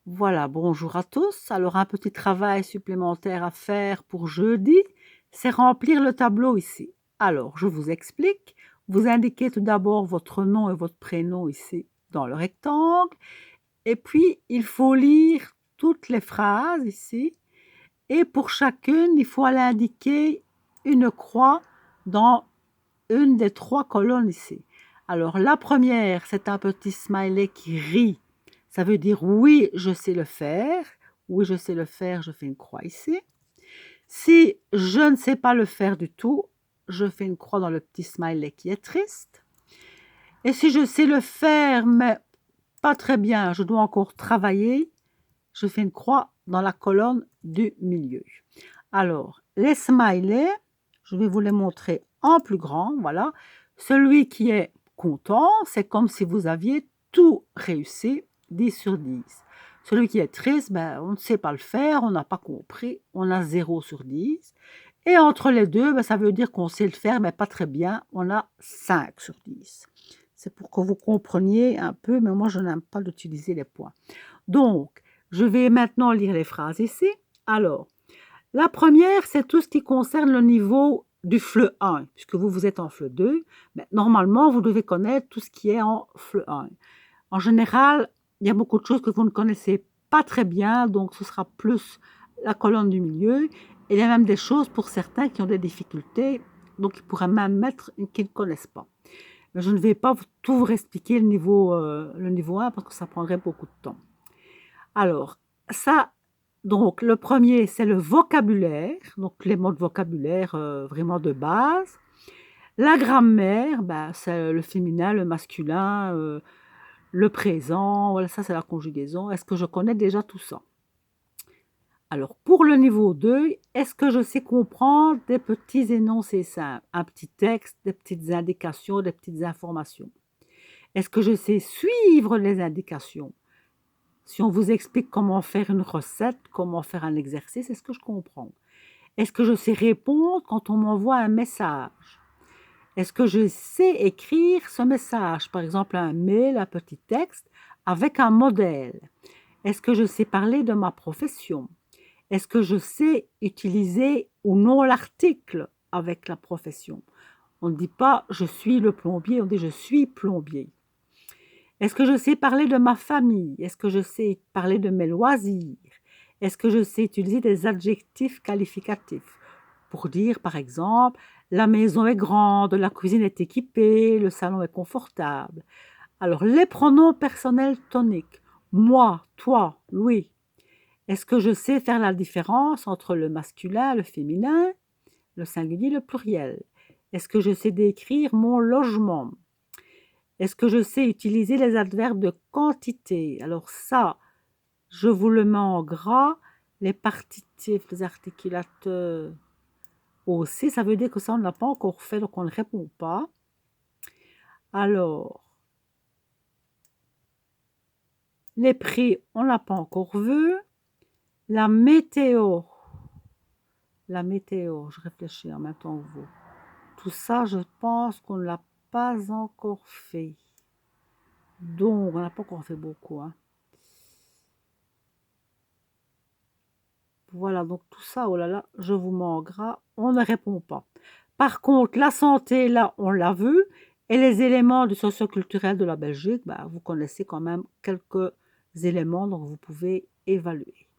Voilà, bonjour à tous. Alors, un petit travail supplémentaire à faire pour jeudi, c'est remplir le tableau ici. Alors, je vous explique. Vous indiquez tout d'abord votre nom et votre prénom ici dans le rectangle. Et puis, il faut lire toutes les phrases ici. Et pour chacune, il faut aller indiquer une croix dans une des trois colonnes ici. Alors, la première, c'est un petit smiley qui rit. Ça veut dire oui, je sais le faire. Oui, je sais le faire, je fais une croix ici. Si je ne sais pas le faire du tout, je fais une croix dans le petit smiley qui est triste. Et si je sais le faire, mais pas très bien, je dois encore travailler, je fais une croix dans la colonne du milieu. Alors, les smileys, je vais vous les montrer en plus grand, voilà. Celui qui est content, c'est comme si vous aviez tout réussi, 10 sur 10. Celui qui est triste, ben, on ne sait pas le faire, on n'a pas compris, on a 0 sur 10. Et entre les deux, ben, ça veut dire qu'on sait le faire, mais pas très bien, on a 5 sur 10. C'est pour que vous compreniez un peu, mais moi je n'aime pas d'utiliser les points. Donc, je vais maintenant lire les phrases ici. Alors, la première, c'est tout ce qui concerne le niveau du FLE 1, puisque vous êtes en FLE 2. Mais normalement, vous devez connaître tout ce qui est en FLE 1. En général, il y a beaucoup de choses que vous ne connaissez pas très bien, donc ce sera plus la colonne du milieu. Et il y a même des choses pour certains qui ont des difficultés, donc ils pourraient même mettre qu'ils ne connaissent pas. Mais je ne vais pas tout vous expliquer le niveau 1 parce que ça prendrait beaucoup de temps. Alors, ça, donc le premier, c'est le vocabulaire, donc les mots de vocabulaire vraiment de base. La grammaire, ben, c'est le féminin, le masculin, le présent, voilà, ça c'est la conjugaison. Est-ce que je connais déjà tout ça? Alors, pour le niveau 2, est-ce que je sais comprendre des petits énoncés simples, un petit texte, des petites indications, des petites informations? Est-ce que je sais suivre les indications? Si on vous explique comment faire une recette, comment faire un exercice, est-ce que je comprends? Est-ce que je sais répondre quand on m'envoie un message? Est-ce que je sais écrire ce message, par exemple un mail, un petit texte, avec un modèle? Est-ce que je sais parler de ma profession? Est-ce que je sais utiliser ou non l'article avec la profession? On ne dit pas je suis le plombier, on dit je suis plombier. Est-ce que je sais parler de ma famille? Est-ce que je sais parler de mes loisirs? Est-ce que je sais utiliser des adjectifs qualificatifs pour dire, par exemple, la maison est grande, la cuisine est équipée, le salon est confortable? Alors, les pronoms personnels toniques. Moi, toi, lui. Est-ce que je sais faire la différence entre le masculin, le féminin, le singulier, le pluriel? Est-ce que je sais décrire mon logement? Est-ce que je sais utiliser les adverbes de quantité? Alors ça, je vous le mets en gras. Les partitifs, les articulateurs aussi, ça veut dire que ça, on ne l'a pas encore fait, donc on ne répond pas. Alors, les prix, on ne l'a pas encore vu. La météo, je réfléchis en même temps que vous. Tout ça, je pense qu'on ne l'a pas encore fait. Donc, on n'a pas encore fait beaucoup, hein. Voilà, donc tout ça, oh là là, je vous mets en gras, on ne répond pas. Par contre, la santé, là, on l'a vu. Et les éléments du socioculturel de la Belgique, bah, vous connaissez quand même quelques éléments, donc vous pouvez évaluer.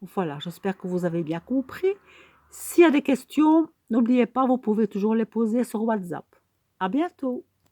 Voilà, j'espère que vous avez bien compris. S'il y a des questions, n'oubliez pas, vous pouvez toujours les poser sur WhatsApp. À bientôt!